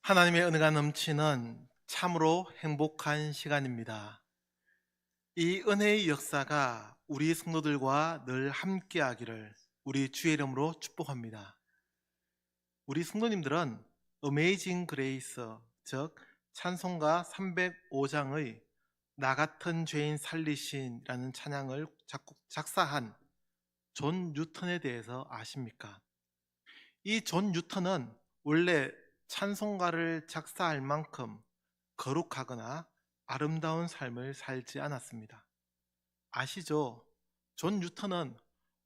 하나님의 은혜가 넘치는 참으로 행복한 시간입니다. 이 은혜의 역사가 우리 성도들과 늘 함께하기를 우리 주의 이름으로 축복합니다. 우리 성도님들은 Amazing Grace, 즉 찬송가 305장의 나 같은 죄인 살리신이라는 찬양을 작사한 존 뉴턴에 대해서 아십니까? 이 존 뉴턴은 원래 찬송가를 작사할 만큼 거룩하거나 아름다운 삶을 살지 않았습니다. 아시죠? 존 뉴턴은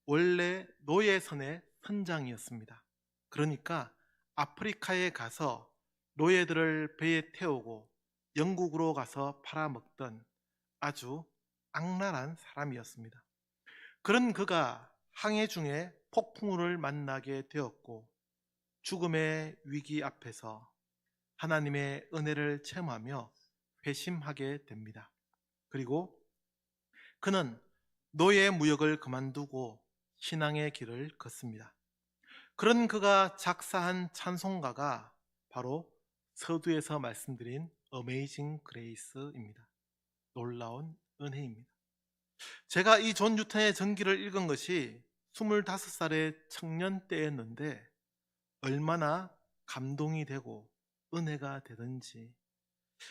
원래 노예선의 선장이었습니다. 그러니까 아프리카에 가서 노예들을 배에 태우고 영국으로 가서 팔아먹던 아주 악랄한 사람이었습니다. 그런 그가 항해 중에 폭풍우를 만나게 되었고 죽음의 위기 앞에서 하나님의 은혜를 체험하며 회심하게 됩니다. 그리고 그는 노예 무역을 그만두고 신앙의 길을 걷습니다. 그런 그가 작사한 찬송가가 바로 서두에서 말씀드린 Amazing Grace입니다. 놀라운 은혜입니다. 제가 이 존 뉴턴의 전기를 읽은 것이 25살의 청년 때였는데 얼마나 감동이 되고 은혜가 되든지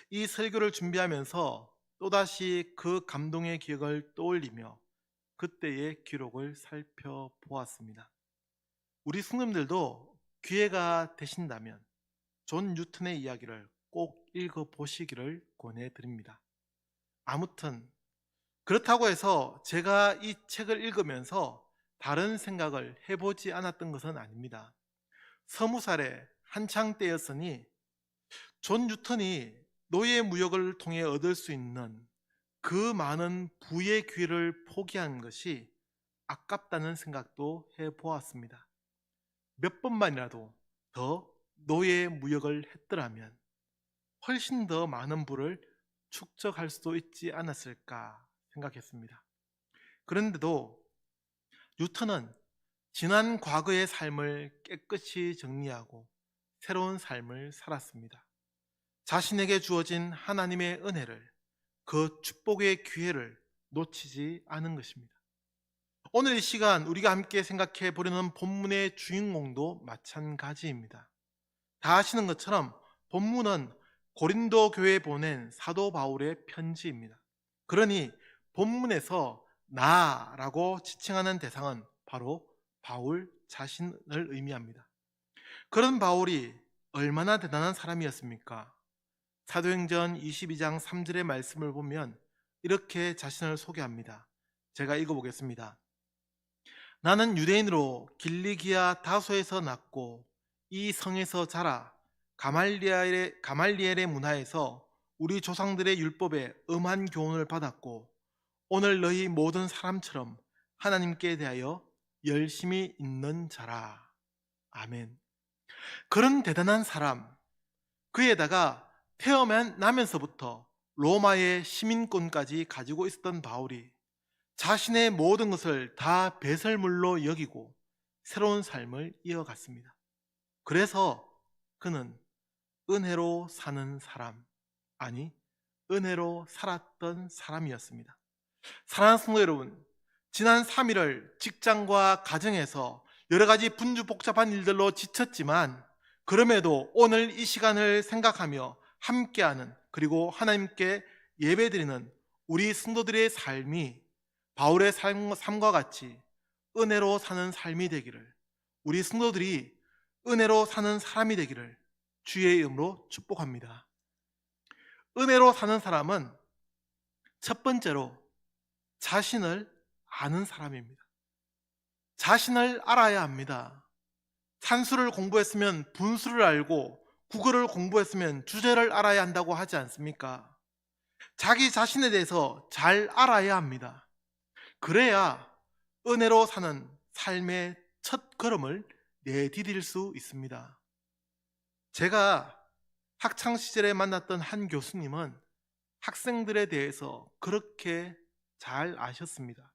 이 설교를 준비하면서 또다시 그 감동의 기억을 떠올리며 그때의 기록을 살펴보았습니다. 우리 성도님들도 기회가 되신다면 존 뉴턴의 이야기를 꼭 읽어보시기를 권해드립니다. 아무튼 그렇다고 해서 제가 이 책을 읽으면서 다른 생각을 해보지 않았던 것은 아닙니다. 20살의 한창 때였으니 존 뉴턴이 노예 무역을 통해 얻을 수 있는 그 많은 부의 기회를 포기한 것이 아깝다는 생각도 해보았습니다. 몇 번만이라도 더 노예 무역을 했더라면 훨씬 더 많은 부를 축적할 수도 있지 않았을까 생각했습니다. 그런데도 뉴턴은 지난 과거의 삶을 깨끗이 정리하고 새로운 삶을 살았습니다. 자신에게 주어진 하나님의 은혜를, 그 축복의 기회를 놓치지 않은 것입니다. 오늘 이 시간 우리가 함께 생각해 보려는 본문의 주인공도 마찬가지입니다. 다 아시는 것처럼 본문은 고린도 교회에 보낸 사도 바울의 편지입니다. 그러니 본문에서 나라고 지칭하는 대상은 바로 바울 자신을 의미합니다. 그런 바울이 얼마나 대단한 사람이었습니까? 사도행전 22장 3절의 말씀을 보면 이렇게 자신을 소개합니다. 제가 읽어보겠습니다. 나는 유대인으로 길리기아 다소에서 났고 이 성에서 자라 가말리엘의 문화에서 우리 조상들의 율법에 엄한 교훈을 받았고 오늘 너희 모든 사람처럼 하나님께 대하여 열심히 있는 자라. 아멘. 그런 대단한 사람, 그에다가 태어나면서부터 로마의 시민권까지 가지고 있었던 바울이 자신의 모든 것을 다 배설물로 여기고 새로운 삶을 이어갔습니다. 그래서 그는 은혜로 사는 사람, 아니 은혜로 살았던 사람이었습니다. 사랑하는 성도 여러분, 지난 3일을 직장과 가정에서 여러 가지 분주복잡한 일들로 지쳤지만 그럼에도 오늘 이 시간을 생각하며 함께하는, 그리고 하나님께 예배드리는 우리 성도들의 삶이 바울의 삶과 같이 은혜로 사는 삶이 되기를, 우리 성도들이 은혜로 사는 사람이 되기를 주의 이름으로 축복합니다. 은혜로 사는 사람은 첫 번째로 자신을 아는 사람입니다. 자신을 알아야 합니다. 산수를 공부했으면 분수를 알고 국어를 공부했으면 주제를 알아야 한다고 하지 않습니까? 자기 자신에 대해서 잘 알아야 합니다. 그래야 은혜로 사는 삶의 첫 걸음을 내디딜 수 있습니다. 제가 학창시절에 만났던 한 교수님은 학생들에 대해서 그렇게 잘 아셨습니다.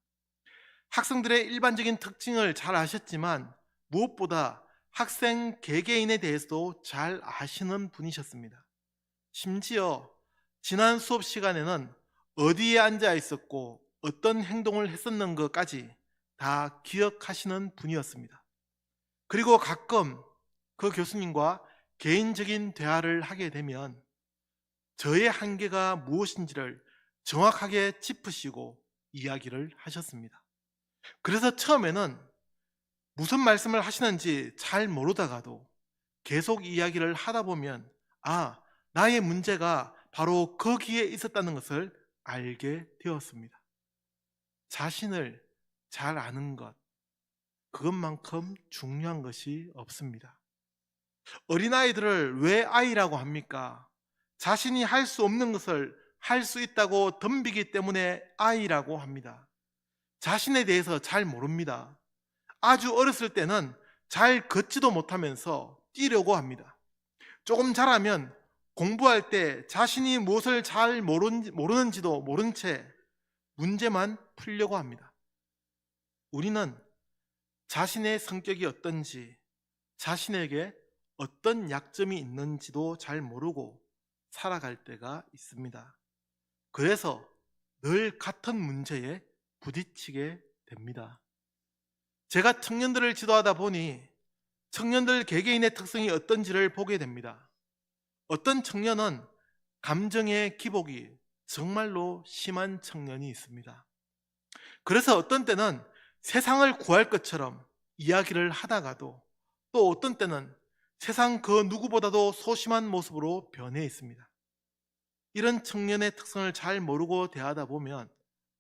학생들의 일반적인 특징을 잘 아셨지만 무엇보다 학생 개개인에 대해서도 잘 아시는 분이셨습니다. 심지어 지난 수업 시간에는 어디에 앉아 있었고 어떤 행동을 했었는 것까지 다 기억하시는 분이었습니다. 그리고 가끔 그 교수님과 개인적인 대화를 하게 되면 저의 한계가 무엇인지를 정확하게 짚으시고 이야기를 하셨습니다. 그래서 처음에는 무슨 말씀을 하시는지 잘 모르다가도 계속 이야기를 하다 보면 나의 문제가 바로 거기에 있었다는 것을 알게 되었습니다. 자신을 잘 아는 것, 그것만큼 중요한 것이 없습니다. 어린아이들을 왜 아이라고 합니까? 자신이 할 수 없는 것을 할 수 있다고 덤비기 때문에 아이라고 합니다. 자신에 대해서 잘 모릅니다. 아주 어렸을 때는 잘 걷지도 못하면서 뛰려고 합니다. 조금 자라면 공부할 때 자신이 무엇을 잘 모르는지도 모른 채 문제만 풀려고 합니다. 우리는 자신의 성격이 어떤지, 자신에게 어떤 약점이 있는지도 잘 모르고 살아갈 때가 있습니다. 그래서 늘 같은 문제에 부딪히게 됩니다. 제가 청년들을 지도하다 보니 청년들 개개인의 특성이 어떤지를 보게 됩니다. 어떤 청년은 감정의 기복이 정말로 심한 청년이 있습니다. 그래서 어떤 때는 세상을 구할 것처럼 이야기를 하다가도 또 어떤 때는 세상 그 누구보다도 소심한 모습으로 변해 있습니다. 이런 청년의 특성을 잘 모르고 대하다 보면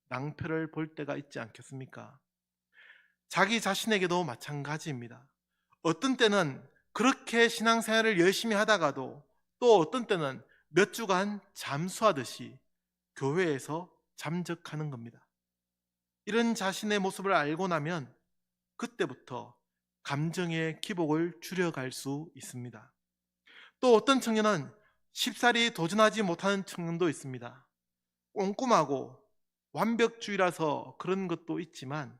낭패를 볼 때가 있지 않겠습니까? 자기 자신에게도 마찬가지입니다. 어떤 때는 그렇게 신앙생활을 열심히 하다가도 또 어떤 때는 몇 주간 잠수하듯이 교회에서 잠적하는 겁니다. 이런 자신의 모습을 알고 나면 그때부터 감정의 기복을 줄여갈 수 있습니다. 또 어떤 청년은 쉽사리 도전하지 못하는 청년도 있습니다. 꼼꼼하고 완벽주의라서 그런 것도 있지만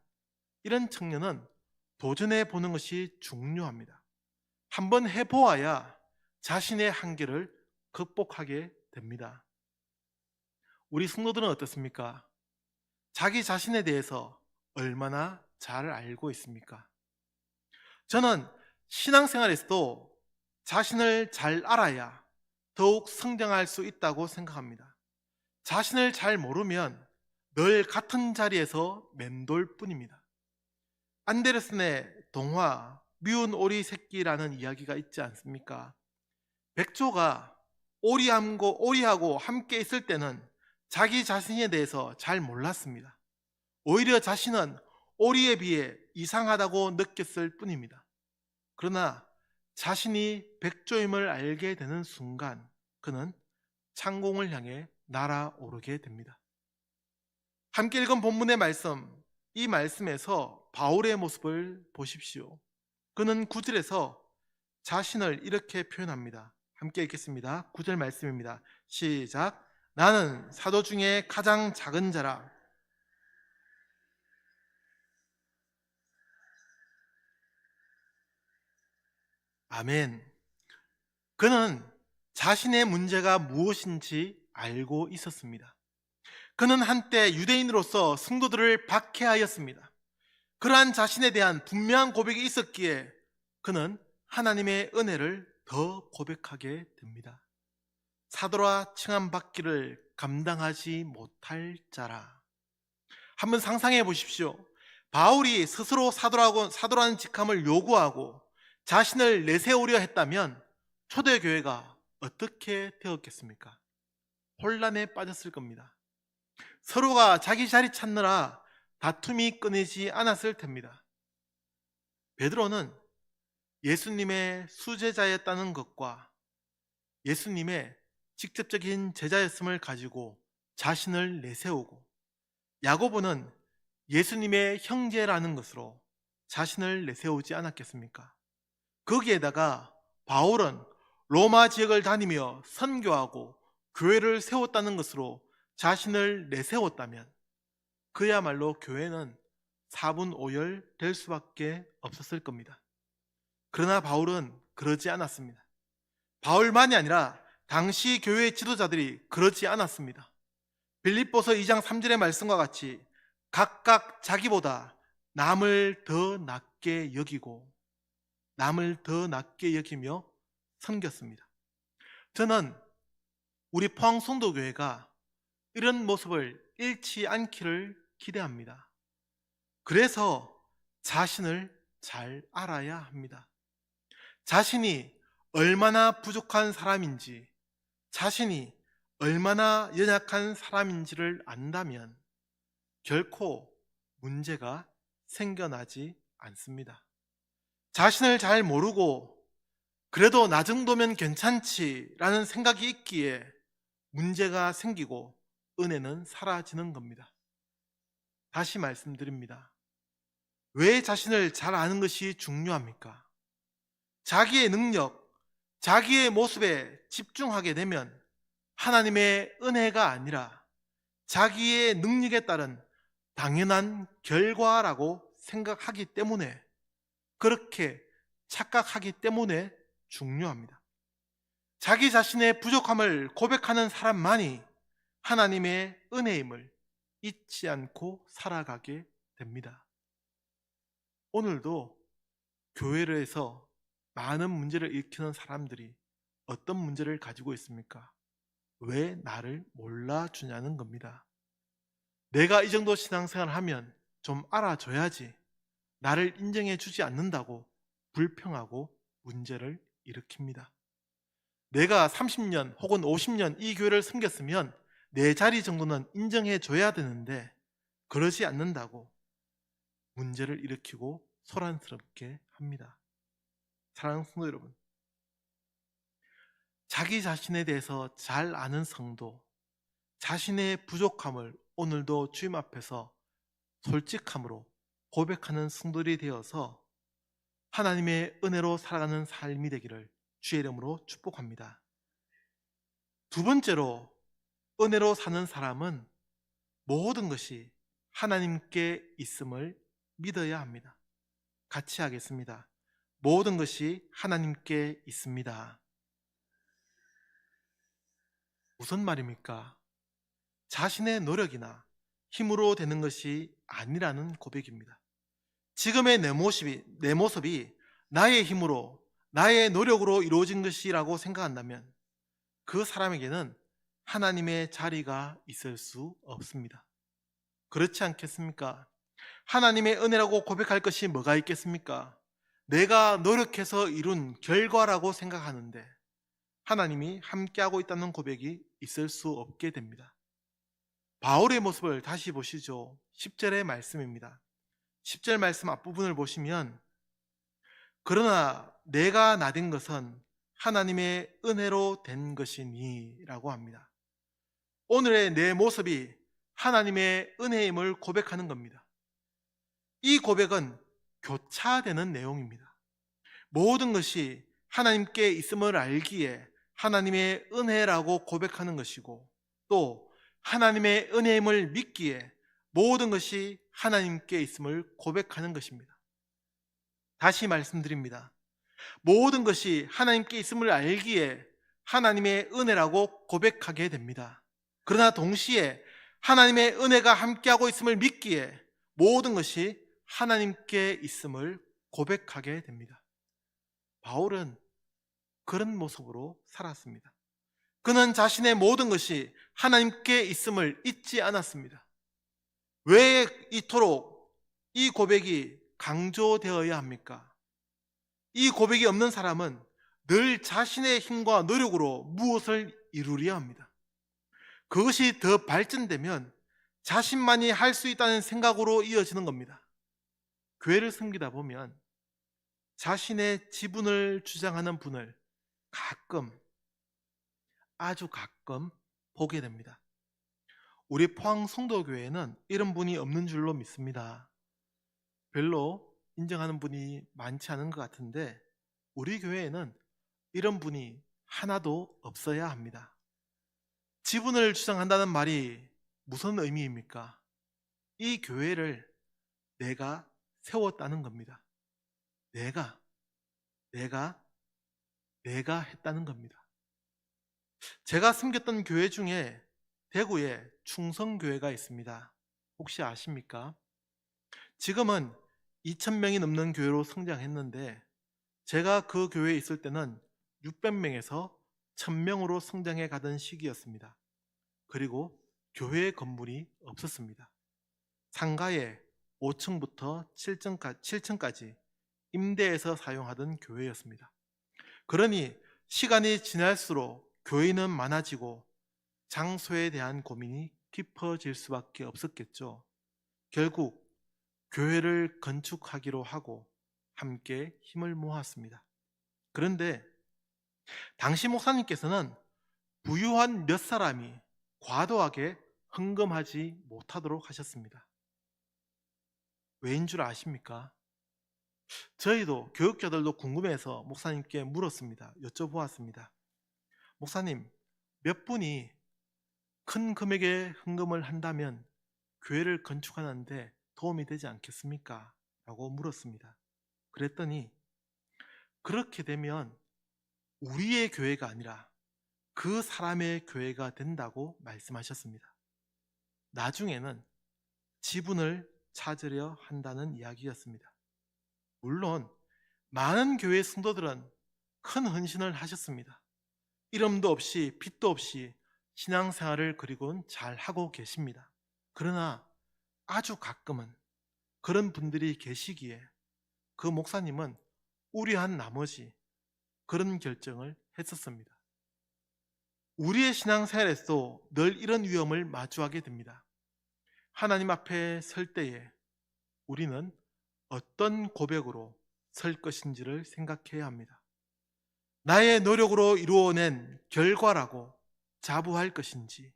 이런 청년은 도전해 보는 것이 중요합니다. 한번 해보아야 자신의 한계를 극복하게 됩니다. 우리 성도들은 어떻습니까? 자기 자신에 대해서 얼마나 잘 알고 있습니까? 저는 신앙생활에서도 자신을 잘 알아야 더욱 성장할 수 있다고 생각합니다. 자신을 잘 모르면 늘 같은 자리에서 맴돌 뿐입니다. 안데르슨의 동화 미운 오리 새끼라는 이야기가 있지 않습니까? 백조가 오리하고 함께 있을 때는 자기 자신에 대해서 잘 몰랐습니다. 오히려 자신은 오리에 비해 이상하다고 느꼈을 뿐입니다. 그러나 자신이 백조임을 알게 되는 순간 그는 창공을 향해 날아오르게 됩니다. 함께 읽은 본문의 말씀, 이 말씀에서 바울의 모습을 보십시오. 그는 9절에서 자신을 이렇게 표현합니다. 함께 읽겠습니다. 9절 말씀입니다. 시작. 나는 사도 중에 가장 작은 자라. 아멘. 그는 자신의 문제가 무엇인지 알고 있었습니다. 그는 한때 유대인으로서 성도들을 박해하였습니다. 그러한 자신에 대한 분명한 고백이 있었기에 그는 하나님의 은혜를 더 고백하게 됩니다. 사도라 칭함받기를 감당하지 못할 자라. 한번 상상해 보십시오. 바울이 스스로 사도라는 직함을 요구하고 자신을 내세우려 했다면 초대교회가 어떻게 되었겠습니까? 혼란에 빠졌을 겁니다. 서로가 자기 자리 찾느라 다툼이 끊이지 않았을 텐입니다. 베드로는 예수님의 수제자였다는 것과 예수님의 직접적인 제자였음을 가지고 자신을 내세우고, 야고보는 예수님의 형제라는 것으로 자신을 내세우지 않았겠습니까? 거기에다가 바울은 로마 지역을 다니며 선교하고 교회를 세웠다는 것으로 자신을 내세웠다면 그야말로 교회는 4분 5열 될 수밖에 없었을 겁니다. 그러나 바울은 그러지 않았습니다. 바울만이 아니라 당시 교회 지도자들이 그러지 않았습니다. 빌립보서 2장 3절의 말씀과 같이 각각 자기보다 남을 더 낮게 여기고 남을 더 낮게 여기며 섬겼습니다. 저는 우리 포항송도교회가 이런 모습을 잃지 않기를 기대합니다. 그래서 자신을 잘 알아야 합니다. 자신이 얼마나 부족한 사람인지, 자신이 얼마나 연약한 사람인지를 안다면 결코 문제가 생겨나지 않습니다. 자신을 잘 모르고 그래도 나 정도면 괜찮지라는 생각이 있기에 문제가 생기고 은혜는 사라지는 겁니다. 다시 말씀드립니다. 왜 자신을 잘 아는 것이 중요합니까? 자기의 능력, 자기의 모습에 집중하게 되면 하나님의 은혜가 아니라 자기의 능력에 따른 당연한 결과라고 생각하기 때문에, 그렇게 착각하기 때문에 중요합니다. 자기 자신의 부족함을 고백하는 사람만이 하나님의 은혜임을 잊지 않고 살아가게 됩니다. 오늘도 교회를 해서 많은 문제를 일으키는 사람들이 어떤 문제를 가지고 있습니까? 왜 나를 몰라주냐는 겁니다. 내가 이 정도 신앙생활을 하면 좀 알아줘야지, 나를 인정해 주지 않는다고 불평하고 문제를 일으킵니다. 내가 30년 혹은 50년 이 교회를 섬겼으면 내 자리 정도는 인정해 줘야 되는데 그러지 않는다고 문제를 일으키고 소란스럽게 합니다. 사랑하는 성도 여러분, 자기 자신에 대해서 잘 아는 성도, 자신의 부족함을 오늘도 주님 앞에서 솔직함으로 고백하는 성도들이 되어서 하나님의 은혜로 살아가는 삶이 되기를 주의 이름으로 축복합니다. 두 번째로, 은혜로 사는 사람은 모든 것이 하나님께 있음을 믿어야 합니다. 같이 하겠습니다. 모든 것이 하나님께 있습니다. 무슨 말입니까? 자신의 노력이나 힘으로 되는 것이 아니라는 고백입니다. 지금의 내 모습이 나의 힘으로, 나의 노력으로 이루어진 것이라고 생각한다면 그 사람에게는 하나님의 자리가 있을 수 없습니다. 그렇지 않겠습니까? 하나님의 은혜라고 고백할 것이 뭐가 있겠습니까? 내가 노력해서 이룬 결과라고 생각하는데 하나님이 함께하고 있다는 고백이 있을 수 없게 됩니다. 바울의 모습을 다시 보시죠. 10절의 말씀입니다. 10절 말씀 앞부분을 보시면 그러나 내가 나된 것은 하나님의 은혜로 된 것이니 라고 합니다. 오늘의 내 모습이 하나님의 은혜임을 고백하는 겁니다. 이 고백은 교차되는 내용입니다. 모든 것이 하나님께 있음을 알기에 하나님의 은혜라고 고백하는 것이고, 또 하나님의 은혜임을 믿기에 모든 것이 하나님께 있음을 고백하는 것입니다. 다시 말씀드립니다. 모든 것이 하나님께 있음을 알기에 하나님의 은혜라고 고백하게 됩니다. 그러나 동시에 하나님의 은혜가 함께하고 있음을 믿기에 모든 것이 하나님께 있음을 고백하게 됩니다. 바울은 그런 모습으로 살았습니다. 그는 자신의 모든 것이 하나님께 있음을 잊지 않았습니다. 왜 이토록 이 고백이 강조되어야 합니까? 이 고백이 없는 사람은 늘 자신의 힘과 노력으로 무엇을 이루려 합니다. 그것이 더 발전되면 자신만이 할 수 있다는 생각으로 이어지는 겁니다. 교회를 섬기다 보면 자신의 지분을 주장하는 분을 가끔, 아주 가끔 보게 됩니다. 우리 포항 성도교회에는 이런 분이 없는 줄로 믿습니다. 별로 인정하는 분이 많지 않은 것 같은데 우리 교회에는 이런 분이 하나도 없어야 합니다. 지분을 주장한다는 말이 무슨 의미입니까? 이 교회를 내가 세웠다는 겁니다. 내가 내가 했다는 겁니다. 제가 섬겼던 교회 중에 대구에 충성교회가 있습니다. 혹시 아십니까? 지금은 2,000명이 넘는 교회로 성장했는데 제가 그 교회에 있을 때는 600명에서 1,000명으로 성장해 가던 시기였습니다. 그리고 교회 건물이 없었습니다. 상가에 5층부터 7층까지 임대해서 사용하던 교회였습니다. 그러니 시간이 지날수록 교인은 많아지고 장소에 대한 고민이 깊어질 수밖에 없었겠죠. 결국 교회를 건축하기로 하고 함께 힘을 모았습니다. 그런데 당시 목사님께서는 부유한 몇 사람이 과도하게 헌금하지 못하도록 하셨습니다. 왜인 줄 아십니까? 저희도 교육자들도 궁금해서 목사님께 물었습니다. 여쭤보았습니다. 목사님, 몇 분이 큰 금액의 헌금을 한다면 교회를 건축하는데 도움이 되지 않겠습니까? 라고 물었습니다. 그랬더니 그렇게 되면 우리의 교회가 아니라 그 사람의 교회가 된다고 말씀하셨습니다. 나중에는 지분을 찾으려 한다는 이야기였습니다. 물론 많은 교회 성도들은 큰 헌신을 하셨습니다. 이름도 없이 빚도 없이 신앙생활을 그리고는 잘 하고 계십니다. 그러나 아주 가끔은 그런 분들이 계시기에 그 목사님은 우려한 나머지 그런 결정을 했었습니다. 우리의 신앙생활에서도 늘 이런 위험을 마주하게 됩니다. 하나님 앞에 설 때에 우리는 어떤 고백으로 설 것인지를 생각해야 합니다. 나의 노력으로 이루어낸 결과라고 자부할 것인지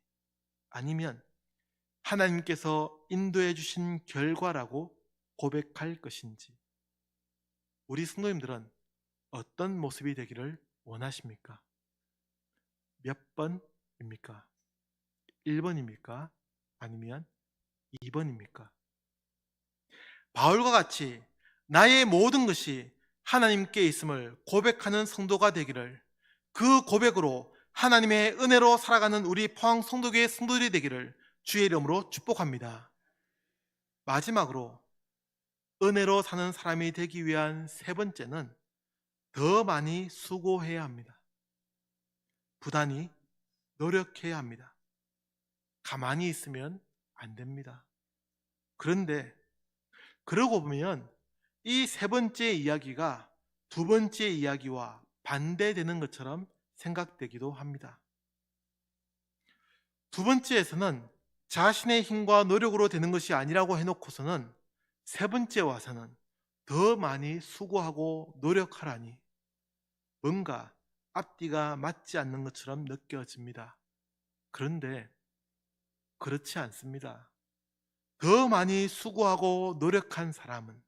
아니면 하나님께서 인도해 주신 결과라고 고백할 것인지 우리 성도님들은 어떤 모습이 되기를 원하십니까? 몇 번입니까? 1번입니까? 아니면 2번입니까? 바울과 같이 나의 모든 것이 하나님께 있음을 고백하는 성도가 되기를, 그 고백으로 하나님의 은혜로 살아가는 우리 포항 성도교회 성도들이 되기를 주의 이름으로 축복합니다. 마지막으로 은혜로 사는 사람이 되기 위한 세 번째는 더 많이 수고해야 합니다. 부단히 노력해야 합니다. 가만히 있으면 안 됩니다. 그런데 그러고 보면 이 세 번째 이야기가 두 번째 이야기와 반대되는 것처럼 생각되기도 합니다. 두 번째에서는 자신의 힘과 노력으로 되는 것이 아니라고 해놓고서는 세 번째 와서는 더 많이 수고하고 노력하라니 뭔가 앞뒤가 맞지 않는 것처럼 느껴집니다. 그런데 그렇지 않습니다. 더 많이 수고하고 노력한 사람은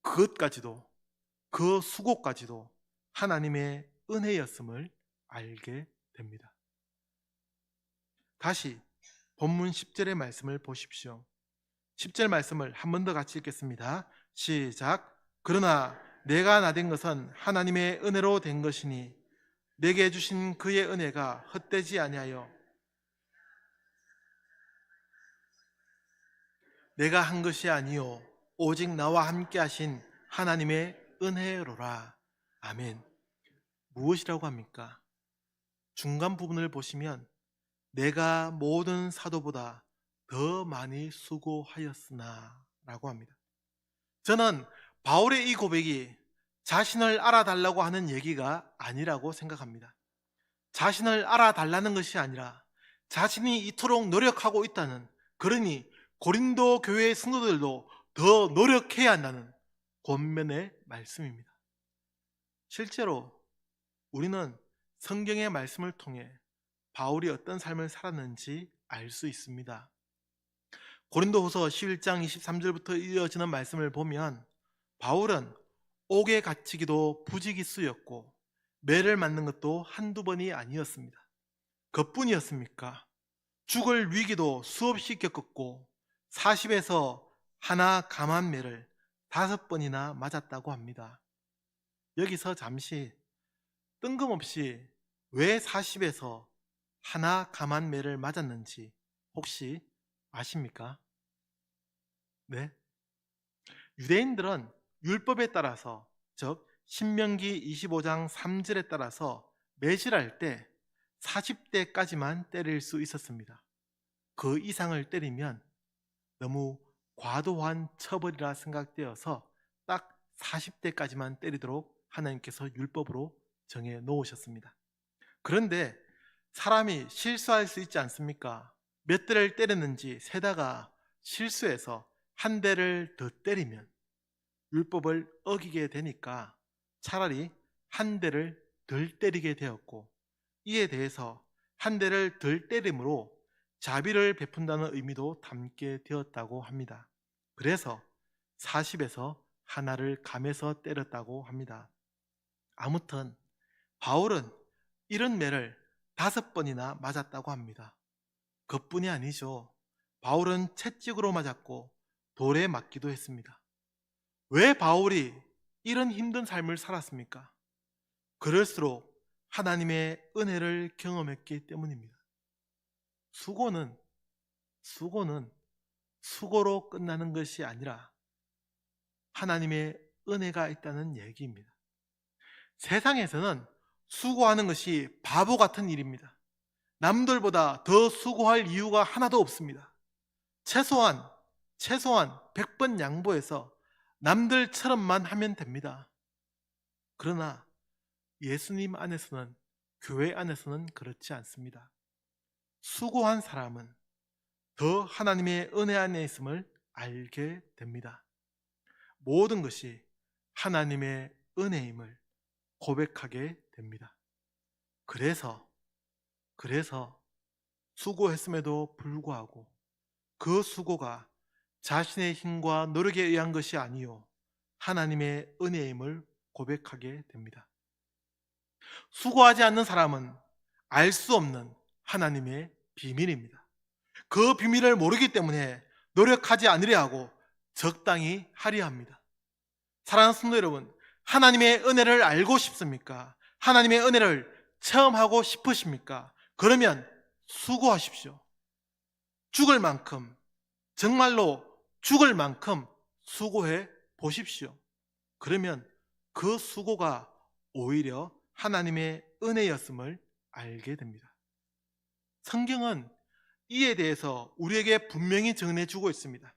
그것까지도, 그 수고까지도 하나님의 은혜였음을 알게 됩니다. 다시 본문 10절의 말씀을 보십시오. 10절 말씀을 한 번 더 같이 읽겠습니다. 시작. 그러나 내가 나된 것은 하나님의 은혜로 된 것이니 내게 주신 그의 은혜가 헛되지 아니하여 내가 한 것이 아니요 오직 나와 함께 하신 하나님의 은혜로라. 아멘. 무엇이라고 합니까? 중간 부분을 보시면 내가 모든 사도보다 더 많이 수고하였으나 라고 합니다. 저는 바울의 이 고백이 자신을 알아달라고 하는 얘기가 아니라고 생각합니다. 자신을 알아달라는 것이 아니라 자신이 이토록 노력하고 있다는, 그러니 고린도 교회의 성도들도 더 노력해야 한다는 권면의 말씀입니다. 실제로 우리는 성경의 말씀을 통해 바울이 어떤 삶을 살았는지 알 수 있습니다. 고린도후서 11장 23절부터 이어지는 말씀을 보면 바울은 옥에 갇히기도 부지기수였고 매를 맞는 것도 한두 번이 아니었습니다. 그뿐이었습니까? 죽을 위기도 수없이 겪었고 40에서 하나 감한 매를 5번이나 맞았다고 합니다. 여기서 잠시 뜬금없이 왜 40에서 하나 감한 매를 맞았는지 혹시 아십니까? 네. 유대인들은 율법에 따라서, 즉 신명기 25장 3절에 따라서 매질할 때 40대까지만 때릴 수 있었습니다. 그 이상을 때리면 너무 과도한 처벌이라 생각되어서 딱 40대까지만 때리도록 하나님께서 율법으로 정해 놓으셨습니다. 그런데 사람이 실수할 수 있지 않습니까? 몇 대를 때렸는지 세다가 실수해서 한 대를 더 때리면 율법을 어기게 되니까 차라리 한 대를 덜 때리게 되었고, 이에 대해서 한 대를 덜 때림으로 자비를 베푼다는 의미도 담게 되었다고 합니다. 그래서 40에서 하나를 감해서 때렸다고 합니다. 아무튼 바울은 이런 매를 5번이나 맞았다고 합니다. 그뿐이 아니죠. 바울은 채찍으로 맞았고 돌에 맞기도 했습니다. 왜 바울이 이런 힘든 삶을 살았습니까? 그럴수록 하나님의 은혜를 경험했기 때문입니다. 수고는 수고로 끝나는 것이 아니라 하나님의 은혜가 있다는 얘기입니다. 세상에서는 수고하는 것이 바보 같은 일입니다. 남들보다 더 수고할 이유가 하나도 없습니다. 최소한 100번 양보해서 남들처럼만 하면 됩니다. 그러나 예수님 안에서는, 교회 안에서는 그렇지 않습니다. 수고한 사람은 더 하나님의 은혜 안에 있음을 알게 됩니다. 모든 것이 하나님의 은혜임을 고백하게 됩니다. 그래서 수고했음에도 불구하고 그 수고가 자신의 힘과 노력에 의한 것이 아니요 하나님의 은혜임을 고백하게 됩니다. 수고하지 않는 사람은 알 수 없는 하나님의 비밀입니다. 그 비밀을 모르기 때문에 노력하지 않으려 하고 적당히 하려 합니다. 사랑하는 성도 여러분, 하나님의 은혜를 알고 싶습니까? 하나님의 은혜를 체험하고 싶으십니까? 그러면 수고하십시오. 죽을 만큼, 정말로 죽을 만큼 수고해 보십시오. 그러면 그 수고가 오히려 하나님의 은혜였음을 알게 됩니다. 성경은 이에 대해서 우리에게 분명히 정해주고 있습니다.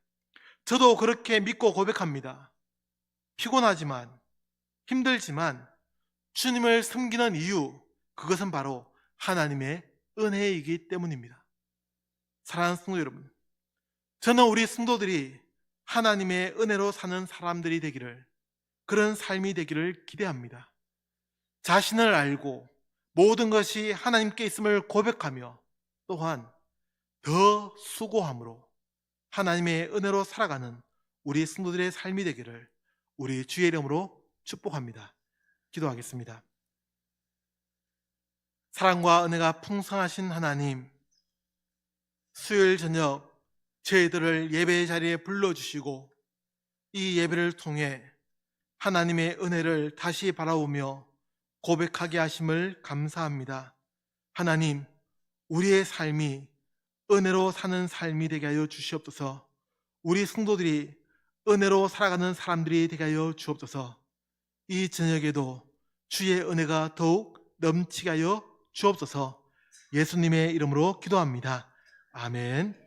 저도 그렇게 믿고 고백합니다. 피곤하지만, 힘들지만 주님을 섬기는 이유, 그것은 바로 하나님의 은혜이기 때문입니다. 사랑하는 성도 여러분, 저는 우리 성도들이 하나님의 은혜로 사는 사람들이 되기를, 그런 삶이 되기를 기대합니다. 자신을 알고 모든 것이 하나님께 있음을 고백하며 또한 더 수고함으로 하나님의 은혜로 살아가는 우리 성도들의 삶이 되기를 우리 주의 이름으로 축복합니다. 기도하겠습니다. 사랑과 은혜가 풍성하신 하나님, 수요일 저녁 저희들을 예배의 자리에 불러주시고 이 예배를 통해 하나님의 은혜를 다시 바라보며 고백하게 하심을 감사합니다. 하나님, 우리의 삶이 은혜로 사는 삶이 되게 하여 주시옵소서. 우리 성도들이 은혜로 살아가는 사람들이 되게 하여 주옵소서. 이 저녁에도 주의 은혜가 더욱 넘치게 하여 주옵소서. 예수님의 이름으로 기도합니다. 아멘.